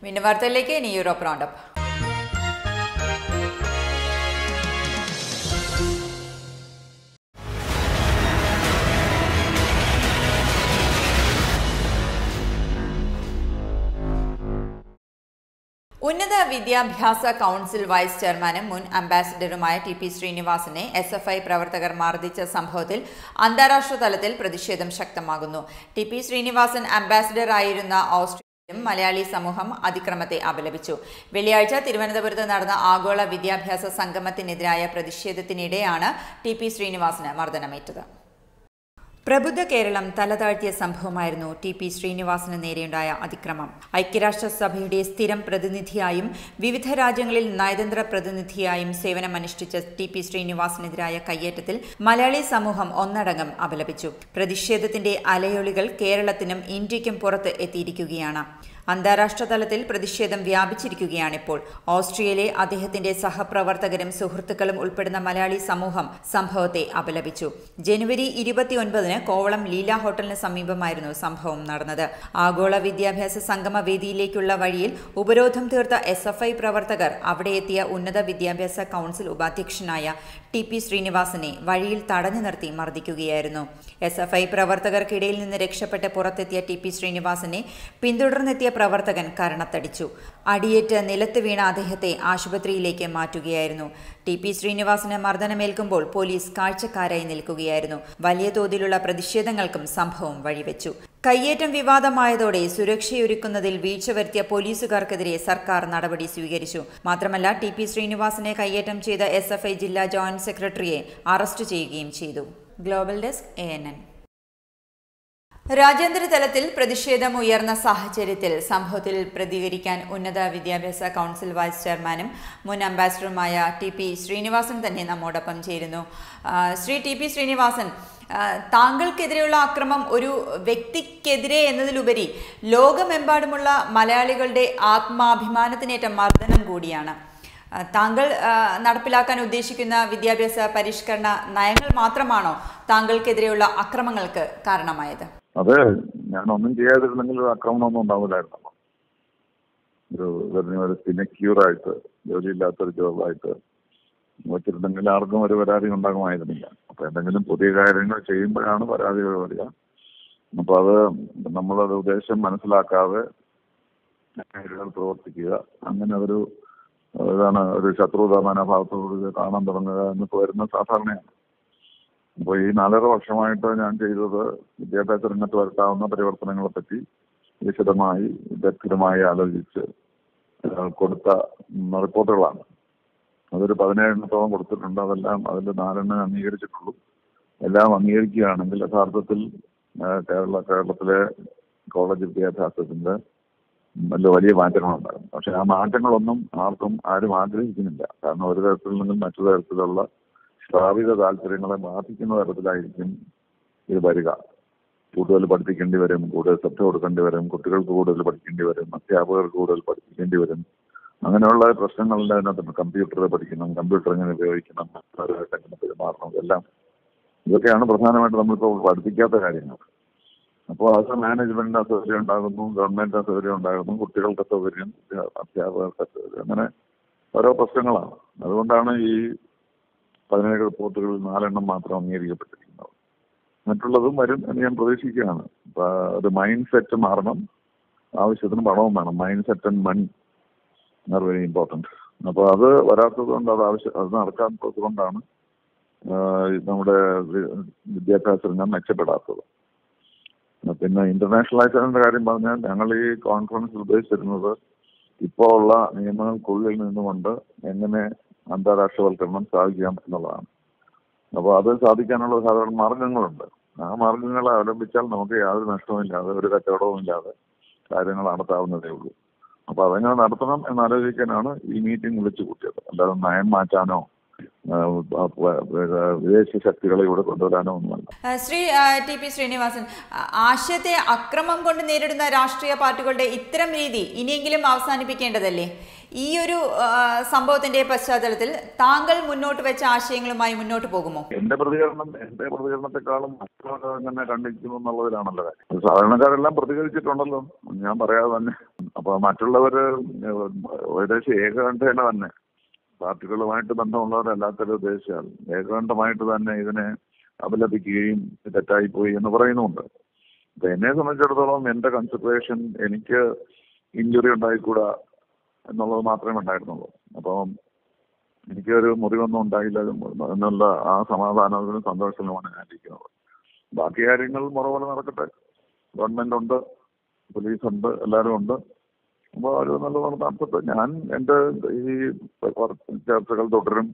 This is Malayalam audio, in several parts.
വീണ്ടും വാർത്തയിലേക്ക്. ഇനി യൂറോപ്പ് റൗണ്ടപ്പ്. ഉന്നത വിദ്യാഭ്യാസ കൗൺസിൽ വൈസ് ചെയർമാനും മുൻ അംബാസിഡറുമായ ടി പി ശ്രീനിവാസനെ SFI പ്രവർത്തകർ മർദ്ദിച്ച സംഭവത്തിൽ അന്താരാഷ്ട്ര തലത്തിൽ പ്രതിഷേധം ശക്തമാകുന്നു. ടി പി ശ്രീനിവാസൻ അംബാസിഡർ ആയിരുന്ന ഓസ്ട്രേലിയയിലും മലയാളി സമൂഹം അതിക്രമത്തെ അപലപിച്ചു. വെള്ളിയാഴ്ച തിരുവനന്തപുരത്ത് നടന്ന ആഗോള വിദ്യാഭ്യാസ സംഗമത്തിനെതിരായ പ്രതിഷേധത്തിനിടെയാണ് ടി പി ശ്രീനിവാസന് മർദ്ദനമേറ്റത്. പ്രബുദ്ധ കേരളം തലതാഴ്ത്തിയ സംഭവമായിരുന്നു ടി പി ശ്രീനിവാസന് നേരെയുണ്ടായ അതിക്രമം. ഐക്യരാഷ്ട്രസഭയുടെ സ്ഥിരം പ്രതിനിധിയായും വിവിധ രാജ്യങ്ങളിൽ നയതന്ത്ര പ്രതിനിധിയായും സേവനമനുഷ്ഠിച്ച ടി പി ശ്രീനിവാസനെതിരായ കയ്യേറ്റത്തിൽ മലയാളി സമൂഹം ഒന്നടങ്കം അപലപിച്ചു. പ്രതിഷേധത്തിന്റെ അലയൊളികൾ കേരളത്തിനും ഇന്ത്യയ്ക്കും പുറത്ത് എത്തിയിരിക്കുകയാണ്. അന്താരാഷ്ട്ര തലത്തിൽ പ്രതിഷേധം വ്യാപിച്ചിരിക്കുകയാണിപ്പോൾ. ഓസ്ട്രിയയിലെ അദ്ദേഹത്തിന്റെ സഹപ്രവർത്തകരും സുഹൃത്തുക്കളും ഉൾപ്പെടുന്ന മലയാളി സമൂഹം സംഭവത്തെ അപലപിച്ചു. ജനുവരി 29-ന് കോവളം ലീല ഹോട്ടലിന് സമീപമായിരുന്നു സംഭവം നടന്നത്. ആഗോള വിദ്യാഭ്യാസ സംഗമ വേദിയിലേക്കുള്ള വഴിയിൽ ഉപരോധം തീർത്ത SFI പ്രവർത്തകർ അവിടെ എത്തിയ ഉന്നത വിദ്യാഭ്യാസ കൗൺസിൽ ഉപാധ്യക്ഷനായ ടി പി ശ്രീനിവാസനെ വഴിയിൽ തടഞ്ഞു നിർത്തി മർദ്ദിക്കുകയായിരുന്നു. SFI പ്രവർത്തകർക്കിടയിൽ നിന്ന് രക്ഷപ്പെട്ട് പുറത്തെത്തിയ ടി പി ശ്രീനിവാസനെ പിന്തുടർന്നെത്തിയ പ്രവർത്തകൻ കരണത്തടിച്ചു. അടിയേറ്റ് നിലത്ത് വീണ അദ്ദേഹത്തെ ആശുപത്രിയിലേക്ക് മാറ്റുകയായിരുന്നു. ടി പി ശ്രീനിവാസന് മർദ്ദനമേൽക്കുമ്പോൾ പോലീസ് കാഴ്ചക്കാരായി നിൽക്കുകയായിരുന്നു. വലിയ തോതിലുള്ള പ്രതിഷേധങ്ങൾക്കും സംഭവം വഴിവെച്ചു. കയ്യേറ്റം വിവാദമായതോടെ സുരക്ഷയൊരുക്കുന്നതിൽ വീഴ്ച വരുത്തിയ പോലീസുകാർക്കെതിരെ സർക്കാർ നടപടി സ്വീകരിച്ചു. മാത്രമല്ല, ടി പി ശ്രീനിവാസനെ കയ്യേറ്റം ചെയ്ത SFI ജില്ലാ ജോയിന്റ് സെക്രട്ടറിയെ അറസ്റ്റ് ചെയ്യുകയും ചെയ്തു. Global desk ANN. രാജ്യാന്തര തലത്തിൽ പ്രതിഷേധം ഉയർന്ന സാഹചര്യത്തിൽ സംഭവത്തിൽ പ്രതികരിക്കാൻ ഉന്നത വിദ്യാഭ്യാസ കൗൺസിൽ വൈസ് ചെയർമാനും മുൻ അംബാസിഡറുമായ ടി പി ശ്രീനിവാസൻ തന്നെ നമ്മോടൊപ്പം ചേരുന്നു. ശ്രീ ടി പി ശ്രീനിവാസൻ, താങ്കൾക്കെതിരെയുള്ള ആക്രമം ഒരു വ്യക്തിക്കെതിരെ എന്നതിലുപരി ലോകമെമ്പാടുമുള്ള മലയാളികളുടെ ആത്മാഭിമാനത്തിനേറ്റ മർദ്ദനം കൂടിയാണ്. താങ്കൾ നടപ്പിലാക്കാൻ ഉദ്ദേശിക്കുന്ന വിദ്യാഭ്യാസ പരിഷ്കരണ നയങ്ങൾ മാത്രമാണോ താങ്കൾക്കെതിരെയുള്ള അക്രമങ്ങൾക്ക് കാരണമായത്? അതെ, ഞാനൊന്നും ചെയ്യാതിരുന്നെങ്കിൽ ഒരു ആക്രമണമൊന്നും ഉണ്ടാവില്ലായിരുന്നല്ലോ. ഒരു സിനക്യൂറായിട്ട് ജോലിയില്ലാത്തൊരു ജോബായിട്ട് വെച്ചിരുന്നെങ്കിൽ ആർക്കും ഒരു പരാതി ഉണ്ടാകുമായിരുന്നില്ല. അപ്പൊ എന്തെങ്കിലും പുതിയ കാര്യങ്ങൾ ചെയ്യുമ്പോഴാണ് പരാതികൾ വരിക. അപ്പൊ അത് നമ്മളത് ഉദ്ദേശം മനസ്സിലാക്കാതെ പ്രവർത്തിക്കുക, അങ്ങനെ അതാണ് ഒരു ശത്രുതാ മനോഭാവത്തോട് കാണാൻ തുടങ്ങുക എന്നൊക്കെ വരുന്ന സാധാരണയാണ്. അപ്പോൾ ഈ 4.5 വർഷമായിട്ട് ഞാൻ ചെയ്തത് വിദ്യാഭ്യാസ രംഗത്ത് വരുത്താവുന്ന പരിവർത്തനങ്ങളെ പറ്റി വിശദമായി വ്യക്തമായി ആലോചിച്ച് കൊടുത്ത റിപ്പോർട്ടുകളാണ്. അതൊരു 17 കൊടുത്തിട്ടുണ്ട്. അതിൽ 4 അംഗീകരിച്ചിട്ടുള്ളൂ. എല്ലാം അംഗീകരിക്കുകയാണെങ്കിൽ യഥാർത്ഥത്തിൽ കേരളത്തിലെ കോളേജ് വിദ്യാഭ്യാസത്തിന്റെ വലിയ മാറ്റങ്ങളുണ്ടാകും. പക്ഷെ ആ മാറ്റങ്ങളൊന്നും ആരും ആഗ്രഹിക്കുന്നില്ല. കാരണം ഒരു തരത്തിൽ നിന്നും മറ്റു തരത്തിലുള്ള സ്ഥാപിത താല്പര്യങ്ങളെ ബാധിക്കുന്ന തരത്തിലായിരിക്കും ഇത് വരിക. കൂടുതൽ പഠിപ്പിക്കേണ്ടി വരും, കൂടുതൽ ശ്രദ്ധ കൊടുക്കേണ്ടി വരും, കുട്ടികൾക്ക് കൂടുതൽ പഠിക്കേണ്ടി വരും, അധ്യാപകർക്ക് കൂടുതൽ പഠിപ്പിക്കേണ്ടി വരും. അങ്ങനെയുള്ള പ്രശ്നങ്ങളുടെ അതിനകത്ത് കമ്പ്യൂട്ടർ പഠിക്കണം, കമ്പ്യൂട്ടർ എങ്ങനെ ഉപയോഗിക്കണം, മറ്റുള്ളവരായിട്ട് എങ്ങനെ പെരുമാറണം, ഇതൊക്കെയാണ് പ്രധാനമായിട്ട് നമ്മളിപ്പോൾ പഠിപ്പിക്കാത്ത കാര്യങ്ങൾ. അപ്പോൾ അത് മാനേജ്മെന്റിന് അസൗകര്യം ഉണ്ടാകുന്നു, ഗവൺമെന്റിന് അസൗകര്യം ഉണ്ടാകുന്നു, കുട്ടികൾക്ക് അസൗകര്യം, അധ്യാപകർക്ക് അസൗകര്യം, അങ്ങനെ ഓരോ പ്രശ്നങ്ങളാണ്. അതുകൊണ്ടാണ് ഈ 17 റിപ്പോർട്ടുകളിൽ 4 മാത്രം അംഗീകരിക്കപ്പെട്ടിരിക്കുന്നത്. മറ്റുള്ളതും വരും എന്ന് ഞാൻ പ്രതീക്ഷിക്കുകയാണ്. ഒരു മൈൻഡ് സെറ്റ് മാറണം, ആവശ്യത്തിന് പണവും വേണം. Mind set and money are very important. അപ്പോൾ അത് വരാത്തത് കൊണ്ട് അത് നടക്കാത്തത് കൊണ്ടാണ് നമ്മുടെ വിദ്യാഭ്യാസ രംഗം മെച്ചപ്പെടാത്തത്. പിന്നെ ഇന്റർനാഷണലൈസേഷന്റെ കാര്യം പറഞ്ഞാൽ ഞങ്ങൾ ഈ കോൺഫറൻസിൽ ഉദ്ദേശിച്ചിരുന്നത് ഇപ്പോൾ ഉള്ള നിയമങ്ങൾക്കുള്ളിൽ നിന്നുകൊണ്ട് എങ്ങനെ അന്താരാഷ്ട്രവൽക്കരണം സാധിക്കാം എന്നുള്ളതാണ്. അപ്പോൾ അത് സാധിക്കാനുള്ള സാധാരണ മാർഗങ്ങളുണ്ട്. ആ മാർഗങ്ങളെ അവലംബിച്ചാൽ നമുക്ക് യാതൊരു നഷ്ടവുമില്ലാതെ, ഒരു കച്ചവടവും ഇല്ലാതെ കാര്യങ്ങൾ നടത്താവുന്നതേ ഉള്ളൂ. അപ്പോൾ അതെങ്ങനെ നടത്തണം എന്നാലോചിക്കാനാണ് ഈ മീറ്റിംഗ് വിളിച്ചു കൂട്ടിയത്. അല്ലാതെ നയം മാറ്റാനോ വിദേശ ശക്തികളെ ഇവിടെ കൊണ്ടുവരാനോ ഒന്നുമല്ല. ശ്രീ ടി പി ശ്രീനിവാസൻ, ആശയത്തെ അക്രമം കൊണ്ട് നേരിടുന്ന രാഷ്ട്രീയ പാർട്ടികളുടെ ഇത്തരം രീതി ഇനിയെങ്കിലും അവസാനിപ്പിക്കേണ്ടതല്ലേ? ഈ ഒരു സംഭവത്തിന്റെ പശ്ചാത്തലത്തിൽ താങ്കൾ മുന്നോട്ട് വെച്ച ആശയങ്ങളുമായി മുന്നോട്ട് പോകുമോ? എന്റെ പ്രതികരണത്തെക്കാളും മറ്റുള്ളവർ എങ്ങനെ കണ്ടിരിക്കുന്നു എന്നുള്ളതിലാണല്ലോ കാര്യം. സാധാരണക്കാരെല്ലാം പ്രതികരിച്ചിട്ടുണ്ടല്ലോ, ഞാൻ പറയാതെ തന്നെ. അപ്പൊ മറ്റുള്ളവര് ഏകദേശം ഏകകണ്ഠേന തന്നെ പാർട്ടികളുമായിട്ട് ബന്ധമുള്ളവരല്ലാത്തൊരു ഉദ്ദേശിച്ചാൽ ഏകകണ്ഠമായിട്ട് തന്നെ ഇതിനെ അപലപിക്കുകയും തെറ്റായിപ്പോയി എന്ന് പറയുന്നുണ്ട്. അപ്പൊ എന്നെ സംബന്ധിച്ചിടത്തോളം എന്റെ കൺസിഡറേഷൻ എനിക്ക് ഇഞ്ചുറി ഉണ്ടായിക്കൂടാ എന്നുള്ളത് മാത്രമേ ഉണ്ടായിരുന്നുള്ളൂ. അപ്പം എനിക്കൊരു മുറിവൊന്നും ഉണ്ടായില്ല എന്നുള്ള ആ സമാധാനത്തിനും സന്തോഷത്തിലുമാണ് ഞാൻ ഇരിക്കുന്നത്. ബാക്കി കാര്യങ്ങൾ മുറപോലെ നടക്കട്ടെ. ഗവൺമെന്റ് ഉണ്ട്, പോലീസുണ്ട്, എല്ലാവരും ഉണ്ട്. അപ്പോൾ അവർ നല്ലതാണ് നടത്തട്ടെ. ഞാൻ എൻ്റെ ഈ ചർച്ചകൾ തുടരും.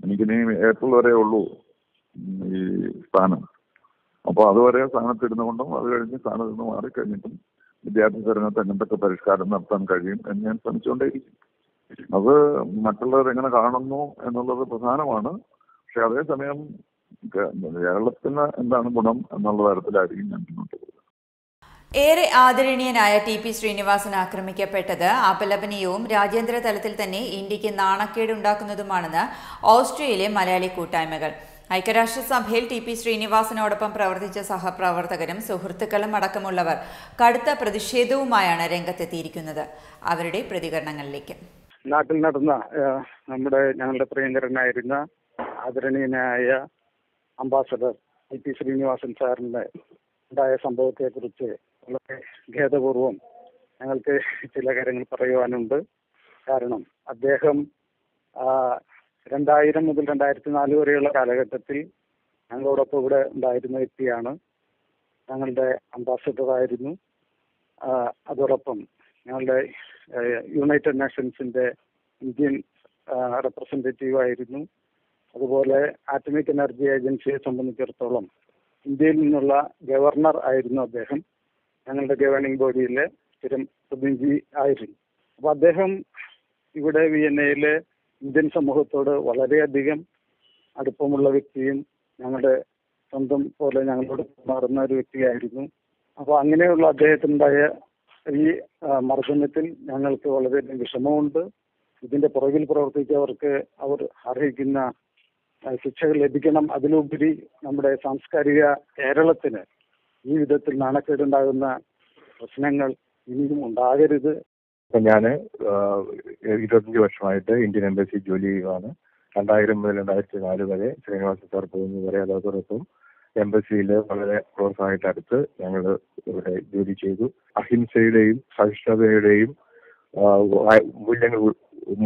എനിക്കിനി ഏപ്രിൽ വരെ ഉള്ളൂ ഈ സ്ഥാനം. അപ്പോൾ അതുവരെ സ്ഥാനത്തിരുന്നു കൊണ്ടും അത് കഴിഞ്ഞ് സ്ഥാനത്ത് നിന്ന് മാറിക്കഴിഞ്ഞിട്ടും വിദ്യാർത്ഥി രംഗത്ത് എന്തൊക്കെ പരിഷ്കാരം നടത്താൻ കഴിയും എന്ന് ഞാൻ ശ്രമിച്ചുകൊണ്ടേയിരിക്കും. അത് മറ്റുള്ളവർ എങ്ങനെ കാണുന്നു എന്നുള്ളത് പ്രധാനമാണ്. പക്ഷെ അതേസമയം കേരളത്തിന് എന്താണ് ഗുണം എന്നുള്ള തരത്തിലായിരിക്കും ഞാൻ മുന്നോട്ട് പോകുന്നത്. ഏറെ ആദരണീയനായ ടി പി ശ്രീനിവാസൻ ആക്രമിക്കപ്പെട്ടത് അപലപനീയവും രാജ്യാന്തര തലത്തിൽ തന്നെ ഇന്ത്യക്ക് നാണക്കേടുണ്ടാക്കുന്നതുമാണെന്ന് ഓസ്ട്രിയയിലെ മലയാളി കൂട്ടായ്മകൾ. ഐക്യരാഷ്ട്രസഭയിൽ ടി പി ശ്രീനിവാസനോടൊപ്പം പ്രവർത്തിച്ച സഹപ്രവർത്തകരും സുഹൃത്തുക്കളും അടക്കമുള്ളവർ കടുത്ത പ്രതിഷേധവുമായാണ് രംഗത്തെത്തിയിരിക്കുന്നത്. അവരുടെ പ്രതികരണങ്ങളിലേക്ക്. നാട്ടിൽ നടന്ന ഞങ്ങളുടെ പ്രിയങ്കരനായിരുന്ന ആദരണീയനായ അംബാസഡർ ടി പി ശ്രീനിവാസൻ സാറിന്റെ ഉണ്ടായ സംഭവത്തെക്കുറിച്ച് വളരെ ഖേദപൂർവം ഞങ്ങൾക്ക് ചില കാര്യങ്ങൾ പറയുവാനുണ്ട്. കാരണം അദ്ദേഹം 2000 മുതൽ 2004 വരെയുള്ള കാലഘട്ടത്തിൽ ഞങ്ങളോടൊപ്പം ഇവിടെ ഉണ്ടായിരുന്ന വ്യക്തിയാണ്. ഞങ്ങളുടെ അംബാസഡറായിരുന്നു. അതോടൊപ്പം ഞങ്ങളുടെ യുണൈറ്റഡ് നേഷൻസിന്റെ ഇന്ത്യൻ റെപ്രസെന്റേറ്റീവ് ആയിരുന്നു. അതുപോലെ ആറ്റമിക് എനർജി ഏജൻസിയെ സംബന്ധിച്ചിടത്തോളം ഇന്ത്യയിൽ നിന്നുള്ള ഗവർണർ ആയിരുന്നു അദ്ദേഹം. ഞങ്ങളുടെ ഗവേണിംഗ് ബോഡിയിലെ സ്ഥിരം പ്രതിനിധി ആയിരുന്നു. അപ്പൊ അദ്ദേഹം ഇവിടെ വിയന്നയിലെ ഇന്ത്യൻ സമൂഹത്തോട് വളരെയധികം അടുപ്പമുള്ള വ്യക്തിയും ഞങ്ങളുടെ സ്വന്തം പോലെ ഞങ്ങളോട് മാറുന്ന ഒരു വ്യക്തിയായിരുന്നു. അപ്പോൾ അങ്ങനെയുള്ള അദ്ദേഹത്തിനുണ്ടായ ഈ മർദ്ദനത്തിൽ ഞങ്ങൾക്ക് വളരെയധികം വിഷമമുണ്ട്. ഇതിന്റെ പുറകിൽ പ്രവർത്തിച്ചവർക്ക് അവർ അർഹിക്കുന്ന ശിക്ഷകൾ ലഭിക്കണം. അതിലുപരി നമ്മുടെ സാംസ്കാരിക കേരളത്തിന് ഈ വിധത്തിൽ നാണക്കേടുണ്ടാകുന്ന പ്രശ്നങ്ങൾ ഇനിയും ഉണ്ടാകരുത്. ഞാൻ 25 വർഷമായിട്ട് ഇന്ത്യൻ എംബസി ജോലി ചെയ്യുകയാണ്. 2000 മുതൽ 2004 വരെ ശ്രീനിവാസൻ സാർ പോകുന്നത് വരെ അതോടൊപ്പം എംബസിയിൽ വളരെ ക്ലോസായിട്ട് അടുത്ത് ഞങ്ങൾ ഇവിടെ ജോലി ചെയ്തു. അഹിംസയുടെയും സഹിഷ്ണുതയുടെയും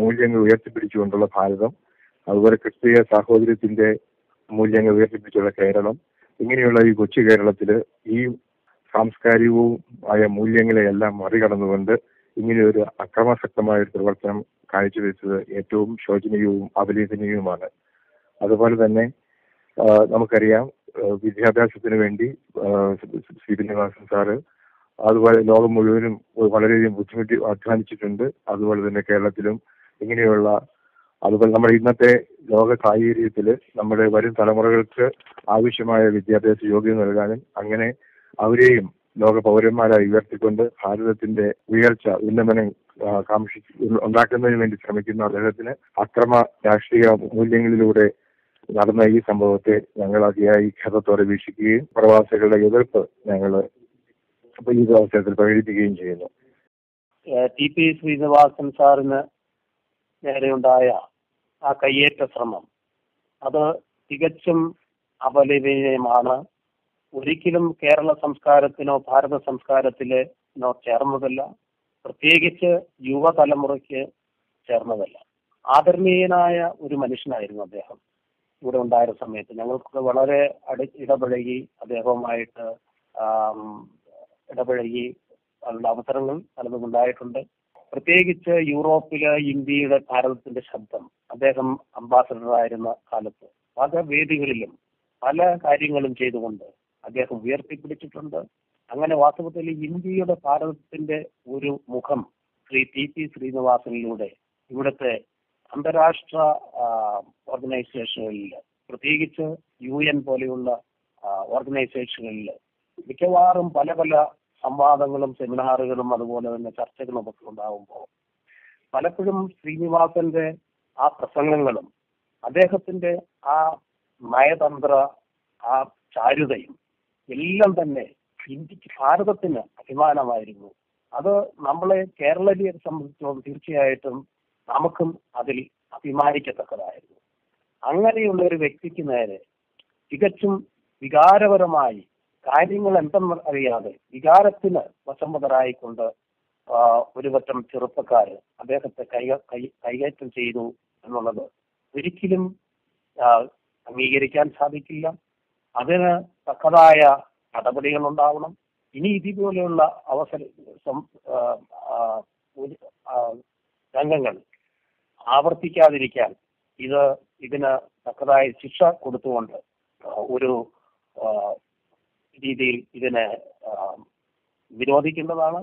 മൂല്യങ്ങൾ ഉയർത്തിപ്പിടിച്ചുകൊണ്ടുള്ള ഭാരതം, അതുപോലെ ക്രിസ്തീയ സാഹോദര്യത്തിന്റെ മൂല്യങ്ങൾ ഉയർത്തിപ്പിടിച്ചുള്ള കേരളം, ഇങ്ങനെയുള്ള ഈ കൊച്ചു കേരളത്തില് ഈ സാംസ്കാരികവും ആയ മൂല്യങ്ങളെയെല്ലാം മറികടന്നുകൊണ്ട് ഇങ്ങനെയൊരു അക്രമാസക്തമായ ഒരു പ്രവർത്തനം കാഴ്ചവെച്ചത് ഏറ്റവും ശോചനീയവും അപലപനീയവുമാണ്. അതുപോലെ തന്നെ നമുക്കറിയാം, വിദ്യാഭ്യാസത്തിന് വേണ്ടി ശ്രീനിവാസൻ സാറ് അതുപോലെ ലോകം മുഴുവനും വളരെയധികം ബുദ്ധിമുട്ടി അധ്വാനിച്ചിട്ടുണ്ട്. അതുപോലെ തന്നെ കേരളത്തിലും ഇങ്ങനെയുള്ള, അതുപോലെ നമ്മുടെ ഇന്നത്തെ ലോക സാഹചര്യത്തിൽ നമ്മുടെ വരും തലമുറകൾക്ക് ആവശ്യമായ വിദ്യാഭ്യാസ യോഗ്യത നൽകാനും അങ്ങനെ അവരെയും ലോക പൗരന്മാരായി ഉയർത്തിക്കൊണ്ട് ഭാരതത്തിന്റെ ഉയർച്ച ഉന്നമനം ഉണ്ടാക്കുന്നതിന് വേണ്ടി ശ്രമിക്കുന്ന അദ്ദേഹത്തിന് അക്രമ രാഷ്ട്രീയ മൂല്യങ്ങളിലൂടെ നടന്ന ഈ സംഭവത്തെ ഞങ്ങൾ അതിയായി ഖേദത്തോടെ വീക്ഷിക്കുകയും പ്രവാസികളുടെ എതിർപ്പ് ഞങ്ങൾ ഈ അവസരത്തിൽ പ്രകടിപ്പിക്കുകയും ചെയ്യുന്നു. ടി പി ശ്രീനിവാസൻ സാറിന് നേരെയുണ്ടായ ആ കയ്യേറ്റ ശ്രമം അത് തികച്ചും അപലപനീയമാണ്. ഒരിക്കലും കേരള സംസ്കാരത്തിനോ ഭാരത സംസ്കാരത്തിനോ ചേർന്നതല്ല. പ്രത്യേകിച്ച് യുവതലമുറയ്ക്ക് ചേർന്നതല്ല. ആദരണീയനായ ഒരു മനുഷ്യനായിരുന്നു അദ്ദേഹം. ഇവിടെ ഉണ്ടായിരുന്ന സമയത്ത് ഞങ്ങൾക്ക് വളരെ ഇടപഴകി അദ്ദേഹവുമായിട്ട് ഇടപഴകി അതിനുള്ള അവസരങ്ങൾ പലതും ഉണ്ടായിട്ടുണ്ട്. പ്രത്യേകിച്ച് യൂറോപ്പില് ഇന്ത്യയുടെ ഭാരതത്തിന്റെ ശബ്ദം അദ്ദേഹം അംബാസഡറായിരുന്ന കാലത്ത് പല വേദികളിലും പല കാര്യങ്ങളും ചെയ്തുകൊണ്ട് അദ്ദേഹം ഉയർത്തിപ്പിടിച്ചിട്ടുണ്ട്. അങ്ങനെ വാസ്തവത്തിൽ ഇന്ത്യയുടെ ഭാരതത്തിന്റെ ഒരു മുഖം ശ്രീ ടി പി ശ്രീനിവാസനിലൂടെ ഇവിടുത്തെ അന്താരാഷ്ട്ര ഓർഗനൈസേഷനുകളിൽ, പ്രത്യേകിച്ച് UN പോലെയുള്ള ഓർഗനൈസേഷനുകളിൽ മിക്കവാറും പല പല സംവാദങ്ങളും സെമിനാറുകളും അതുപോലെ തന്നെ ചർച്ചകളും ഒക്കെ ഉണ്ടാകുമ്പോൾ പലപ്പോഴും ശ്രീനിവാസന്റെ ആ പ്രസംഗങ്ങളും അദ്ദേഹത്തിന്റെ ആ നയതന്ത്ര ആ ചാരുതയും എല്ലാം തന്നെ ഇന്ത്യക്ക്, ഭാരതത്തിന് അഭിമാനമായിരുന്നു. അത് നമ്മളെ കേരളീയരെ സംബന്ധിച്ചിടത്തോളം തീർച്ചയായിട്ടും നമുക്കും അതിൽ അഭിമാനിക്കത്തക്കതായിരുന്നു. അങ്ങനെയുള്ള ഒരു വ്യക്തിക്ക് നേരെ തികച്ചും വികാരപരമായി കാര്യങ്ങൾ എന്തെന്ന് അറിയാതെ വികാരത്തിന് വശംവദരായിക്കൊണ്ട് ഒരു പറ്റം ചെറുപ്പക്കാര് അദ്ദേഹത്തെ കൈകയറ്റം ചെയ്തു എന്നുള്ളത് ഒരിക്കലും അംഗീകരിക്കാൻ സാധിക്കില്ല. അതിന് തക്കതായ നടപടികൾ ഉണ്ടാവണം. ഇനി ഇതുപോലെയുള്ള രംഗങ്ങൾ ആവർത്തിക്കാതിരിക്കാൻ ഇതിന് തക്കതായ ശിക്ഷ കൊടുത്തുകൊണ്ട് ഒരു രീതിയിൽ ഇതിനെ വിരോധിക്കേണ്ടതാണ്.